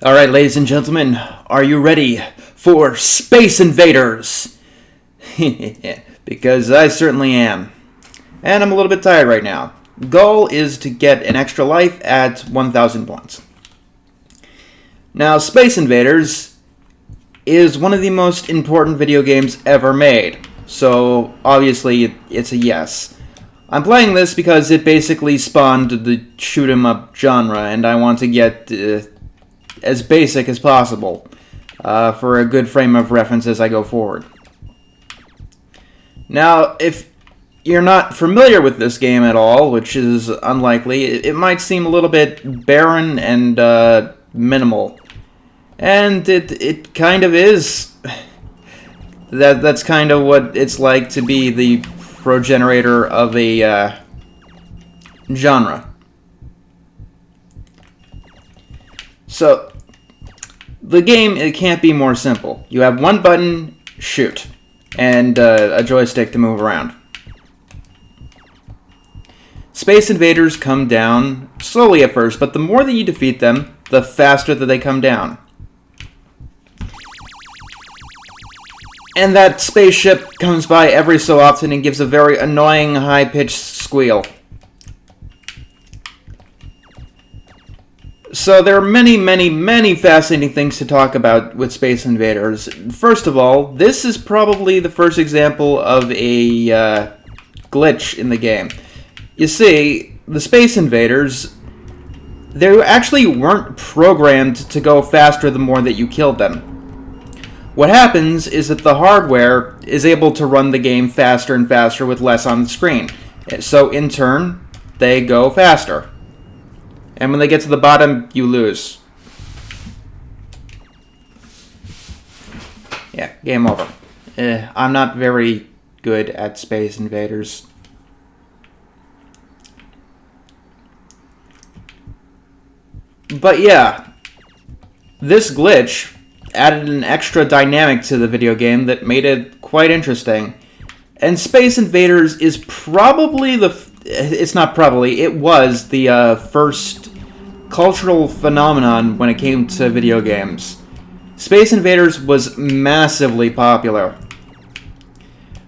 Alright, ladies and gentlemen, are you ready for Space Invaders? Because I certainly am. And I'm a little bit tired right now. Goal is to get an extra life at 1,000 points. Now, Space Invaders is one of the most important video games ever made, so obviously it's a yes. I'm playing this because it basically spawned the shoot-'em-up genre, and I want to get as basic as possible for a good frame of reference as I go forward. Now, if you're not familiar with this game at all, which is unlikely, it might seem a little bit barren and minimal. And it kind of is. That's kind of what it's like to be the progenitor of a genre. So, the game, it can't be more simple. You have one button, shoot, and a joystick to move around. Space Invaders come down slowly at first, but the more that you defeat them, the faster that they come down. And that spaceship comes by every so often and gives a very annoying, high-pitched squeal. So there are many, many, many fascinating things to talk about with Space Invaders. First of all, this is probably the first example of a glitch in the game. You see, the Space Invaders, they actually weren't programmed to go faster the more that you killed them. What happens is that the hardware is able to run the game faster and faster with less on the screen. So in turn, they go faster. And when they get to the bottom, you lose. Yeah, game over. I'm not very good at Space Invaders. But yeah, this glitch added an extra dynamic to the video game that made it quite interesting. And Space Invaders is probably it was the first cultural phenomenon when it came to video games. Space Invaders was massively popular.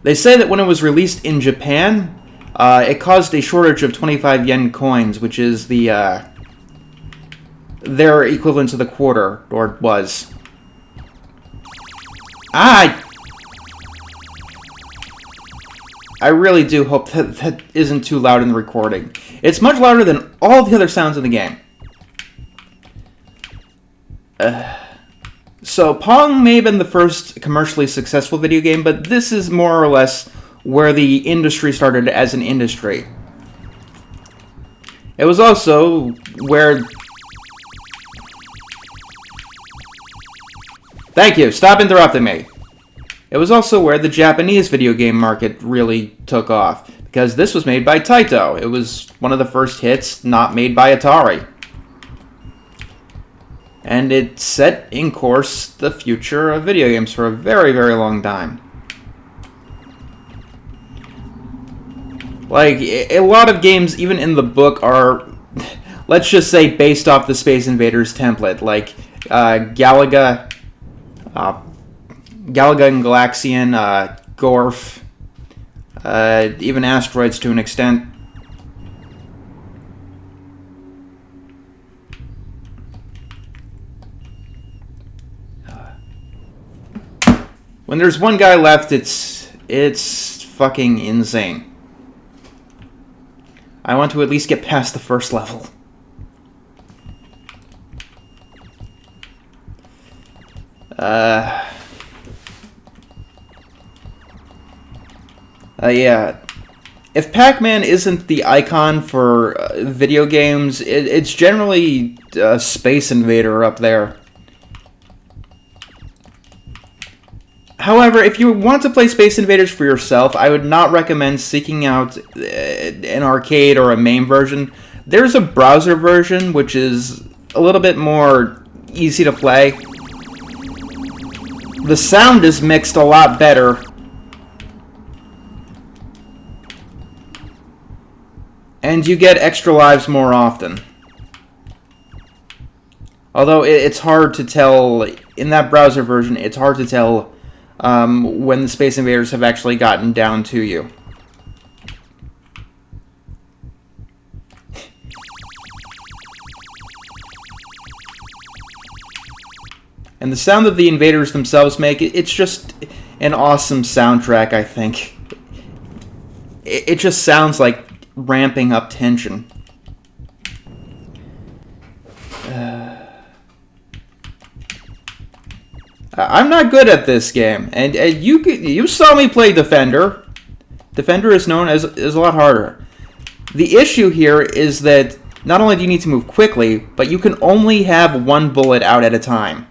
They say that when it was released in Japan, it caused a shortage of 25 yen coins, which is their equivalent to the quarter, or was. I really do hope that isn't too loud in the recording. It's much louder than all the other sounds in the game. So Pong may have been the first commercially successful video game, but this is more or less where the industry started as an industry. It was also where... Thank you, stop interrupting me. It was also where the Japanese video game market really took off, because this was made by Taito. It was one of the first hits not made by Atari. And it set in course the future of video games for a very, very long time. Like, a lot of games, even in the book, are, let's just say, based off the Space Invaders template. Like, Galaga and Galaxian, Gorf, even Asteroids to an extent. When there's one guy left, it's fucking insane. I want to at least get past the first level. Yeah. If Pac-Man isn't the icon for video games, it's generally Space Invader up there. However, if you want to play Space Invaders for yourself, I would not recommend seeking out an arcade or a MAME version. There's a browser version, which is a little bit more easy to play. The sound is mixed a lot better. And you get extra lives more often. Although it's hard to tell, in that browser version, it's hard to tell when the Space Invaders have actually gotten down to you. And the sound that the invaders themselves make, it's just an awesome soundtrack, I think. It just sounds like ramping up tension. I'm not good at this game, and you saw me play Defender. Defender is known as a lot harder. The issue here is that not only do you need to move quickly, but you can only have one bullet out at a time.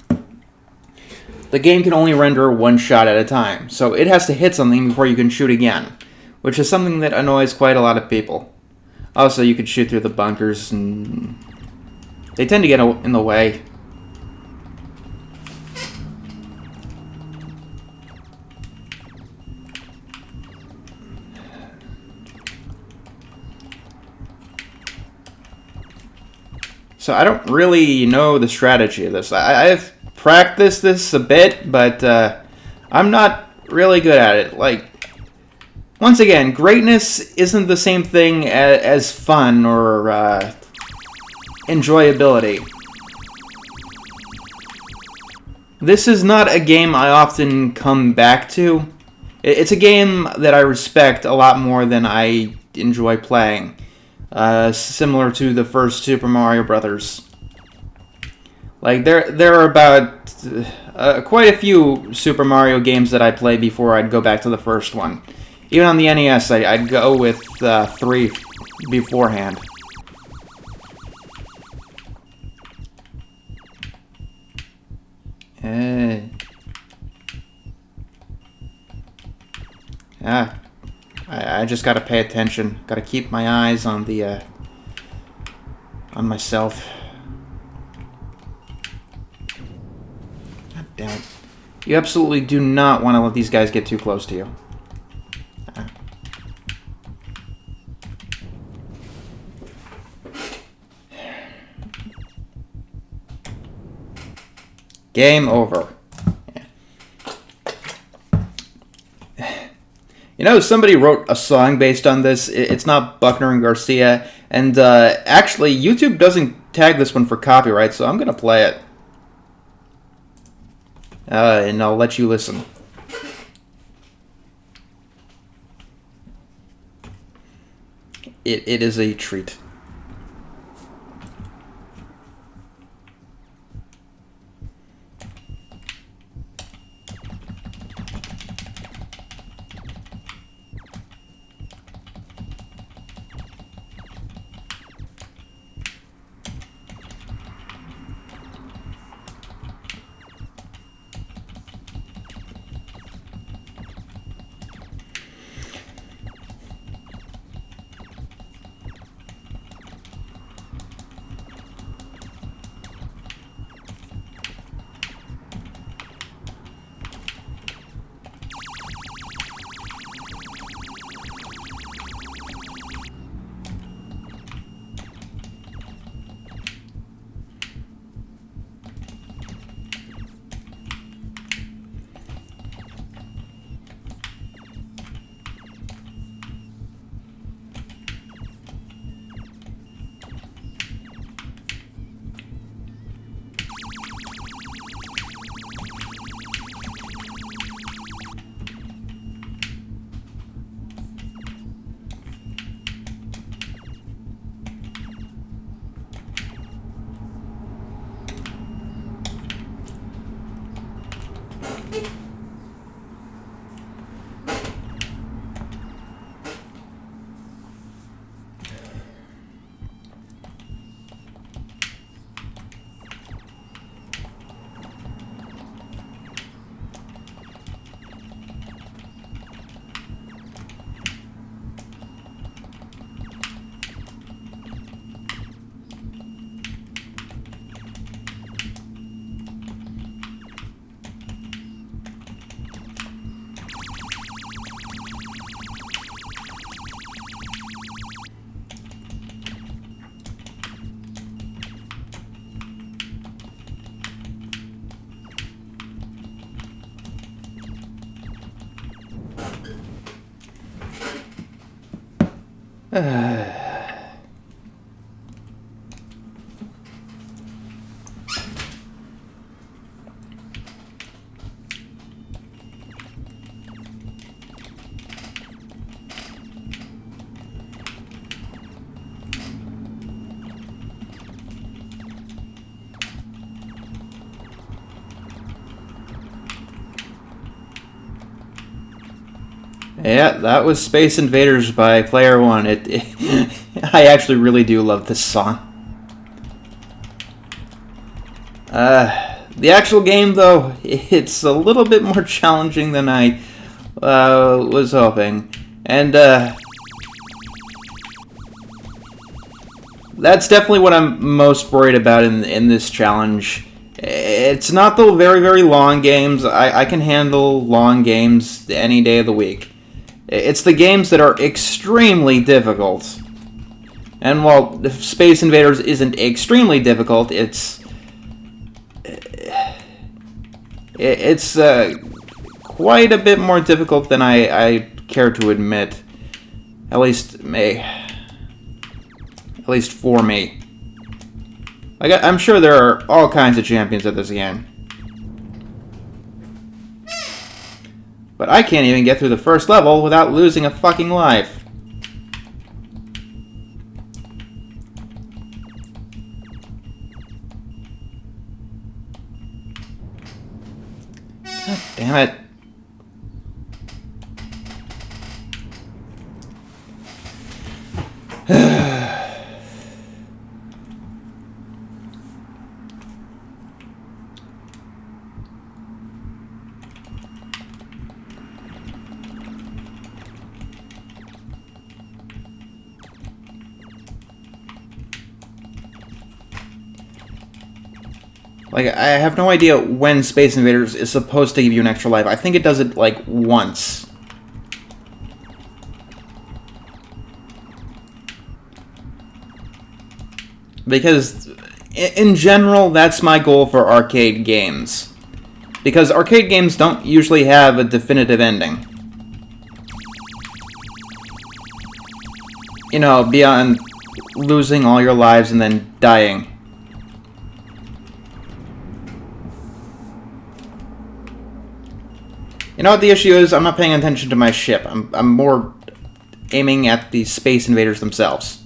The game can only render one shot at a time, so it has to hit something before you can shoot again, which is something that annoys quite a lot of people. Also, you can shoot through the bunkers, and they tend to get in the way. So I don't really know the strategy of this. I've practiced this a bit, but I'm not really good at it. Like, once again, greatness isn't the same thing as fun or enjoyability. This is not a game I often come back to. It's a game that I respect a lot more than I enjoy playing. Similar to the first Super Mario Brothers. Like, there are about quite a few Super Mario games that I play before I'd go back to the first one. Even on the NES, I'd go with 3 beforehand. I just gotta pay attention. Gotta keep my eyes on the on myself. God damn it! You absolutely do not want to let these guys get too close to you. Game over. You know, somebody wrote a song based on this. It's not Buckner and Garcia. And actually, YouTube doesn't tag this one for copyright, so I'm going to play it. And I'll let you listen. It is a treat. Yeah, that was Space Invaders by Player One. I actually really do love this song. The actual game, though, it's a little bit more challenging than I was hoping. And that's definitely what I'm most worried about in this challenge. It's not the very, very long games. I can handle long games any day of the week. It's the games that are extremely difficult. And while Space Invaders isn't extremely difficult, it's quite a bit more difficult than I care to admit. At least for me. I'm sure there are all kinds of champions at this game. But I can't even get through the first level without losing a fucking life. God damn it. Like, I have no idea when Space Invaders is supposed to give you an extra life. I think it does it, like, once. Because, in general, that's my goal for arcade games. Because arcade games don't usually have a definitive ending. You know, beyond losing all your lives and then dying. You know what the issue is? I'm not paying attention to my ship. I'm more aiming at the Space Invaders themselves.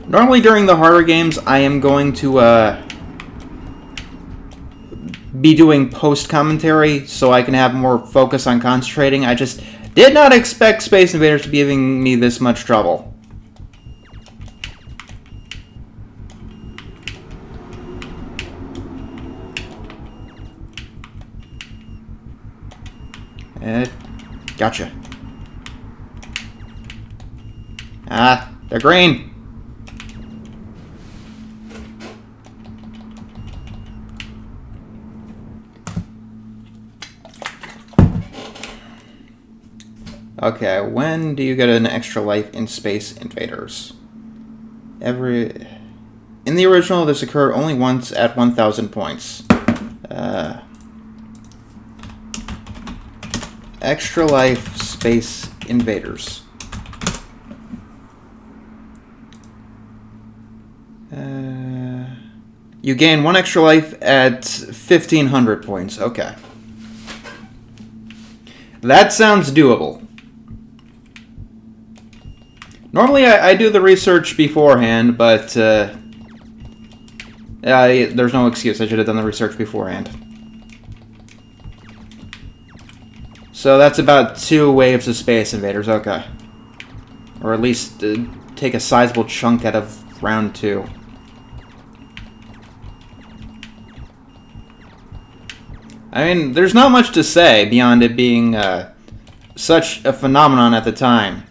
Normally during the harder games, I am going to be doing post-commentary so I can have more focus on concentrating. I just did not expect Space Invaders to be giving me this much trouble. Gotcha. Ah, they're green. Okay, when do you get an extra life in Space Invaders? In the original, this occurred only once at 1,000 points. Extra life Space Invaders. You gain 1 extra life at 1,500 points. Okay. That sounds doable. Normally, I do the research beforehand, but there's no excuse. I should have done the research beforehand. So that's about 2 waves of Space Invaders, okay. Or at least take a sizable chunk out of round 2. I mean, there's not much to say beyond it being such a phenomenon at the time.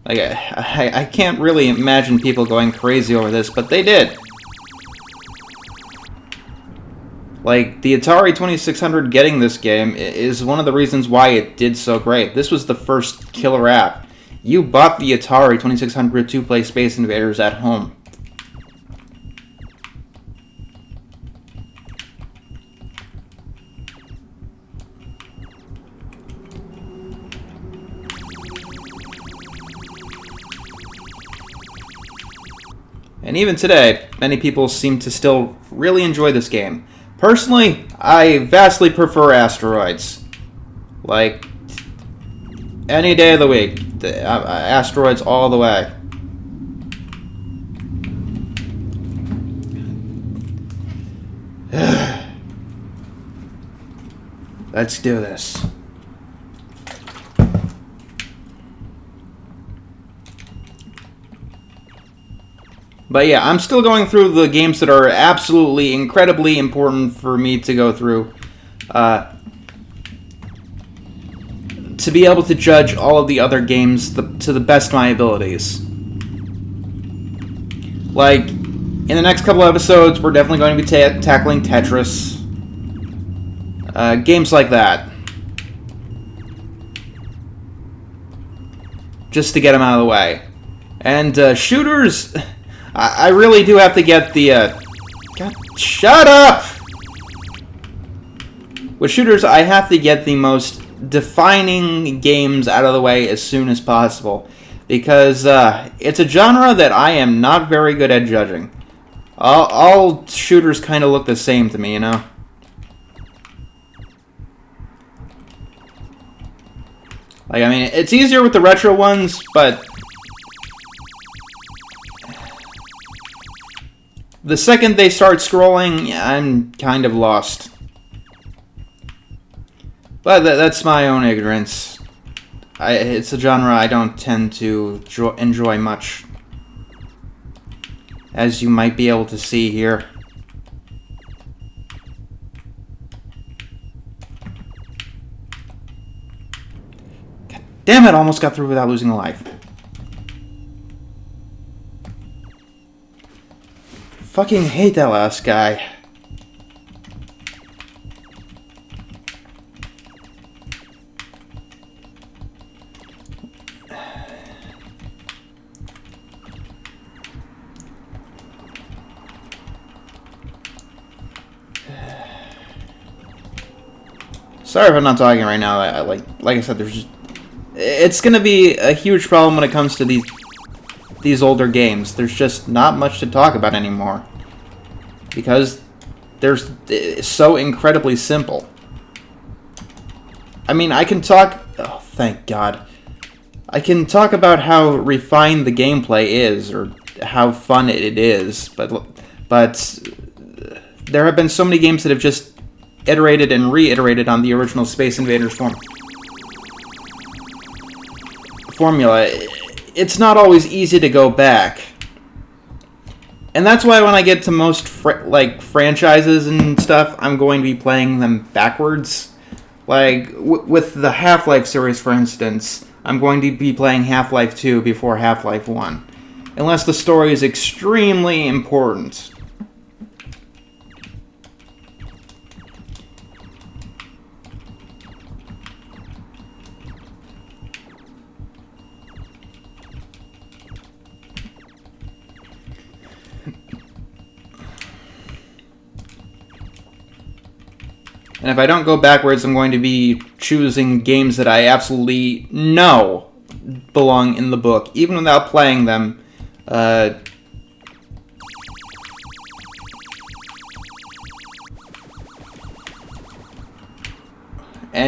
Like, I can't really imagine people going crazy over this, but they did. Like, the Atari 2600 getting this game is one of the reasons why it did so great. This was the first killer app. You bought the Atari 2600 to play Space Invaders at home. And even today, many people seem to still really enjoy this game. Personally, I vastly prefer Asteroids. Like, any day of the week, Asteroids all the way. Let's do this. But yeah, I'm still going through the games that are absolutely incredibly important for me to go through. To be able to judge all of the other games to the best of my abilities. Like, in the next couple episodes, we're definitely going to be tackling Tetris. Games like that. Just to get them out of the way. And shooters... I really do have to get the, God, shut up! With shooters, I have to get the most defining games out of the way as soon as possible. Because, it's a genre that I am not very good at judging. All shooters kind of look the same to me, you know? Like, I mean, it's easier with the retro ones, but... the second they start scrolling, I'm kind of lost. But that's my own ignorance. It's a genre I don't tend to enjoy much. As you might be able to see here. God damn it, almost got through without losing a life. Fucking hate that last guy. Sorry if I'm not talking right now. Like I said, there's just... it's gonna be a huge problem when it comes to these older games. There's just not much to talk about anymore. Because it's so incredibly simple. I mean, I can talk... oh, thank God. I can talk about how refined the gameplay is, or how fun it is, but there have been so many games that have just iterated and reiterated on the original Space Invaders formula. It's not always easy to go back. And that's why when I get to most franchises and stuff, I'm going to be playing them backwards. Like, with the Half-Life series, for instance, I'm going to be playing Half-Life 2 before Half-Life 1. Unless the story is extremely important. And if I don't go backwards, I'm going to be choosing games that I absolutely know belong in the book, even without playing them. And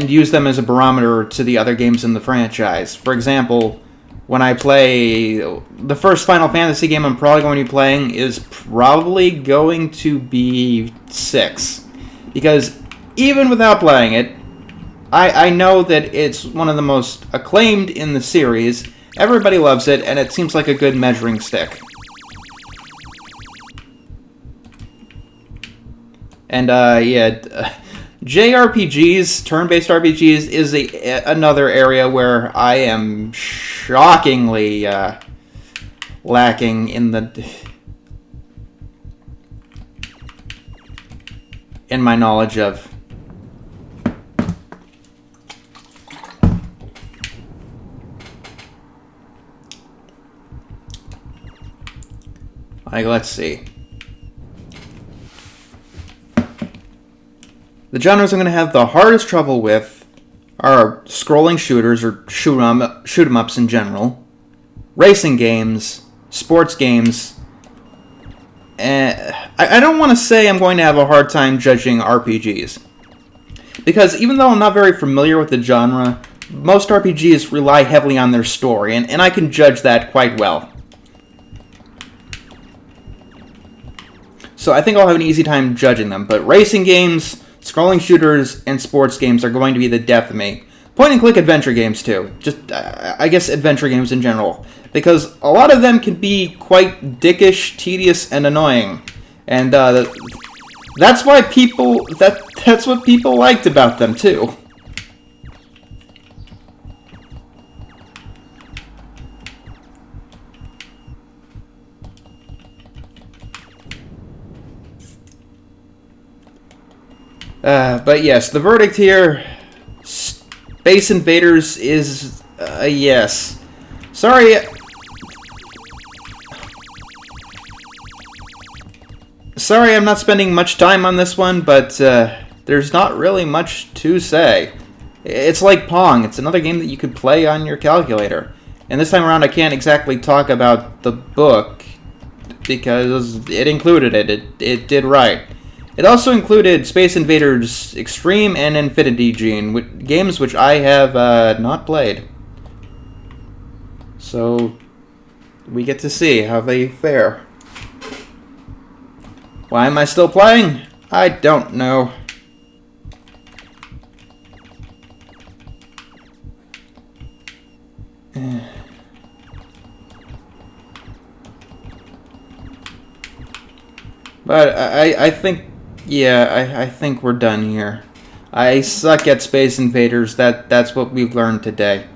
use them as a barometer to the other games in the franchise. For example, when I play... the first Final Fantasy game I'm probably going to be playing is probably going to be 6. Because... even without playing it, I know that it's one of the most acclaimed in the series. Everybody loves it, and it seems like a good measuring stick. And, yeah, JRPGs, turn-based RPGs, is another area where I am shockingly lacking in my knowledge of. Like, let's see. The genres I'm going to have the hardest trouble with are scrolling shooters, or shoot 'em ups in general, racing games, sports games, I don't want to say I'm going to have a hard time judging RPGs. Because even though I'm not very familiar with the genre, most RPGs rely heavily on their story, and I can judge that quite well. So I think I'll have an easy time judging them, but racing games, scrolling shooters, and sports games are going to be the death of me. Point-and-click adventure games, too. Just, I guess adventure games in general. Because a lot of them can be quite dickish, tedious, and annoying. And, that's why people... That's what people liked about them, too. But yes, the verdict here... Space Invaders is a yes. Sorry... Sorry I'm not spending much time on this one, but there's not really much to say. It's like Pong. It's another game that you could play on your calculator. And this time around I can't exactly talk about the book because it included it. It did right. It also included Space Invaders Extreme and Infinity Gene, games which I have not played. So we get to see how they fare. Why am I still playing? I don't know. But I think, yeah, I think we're done here. I suck at Space Invaders. That's what we've learned today.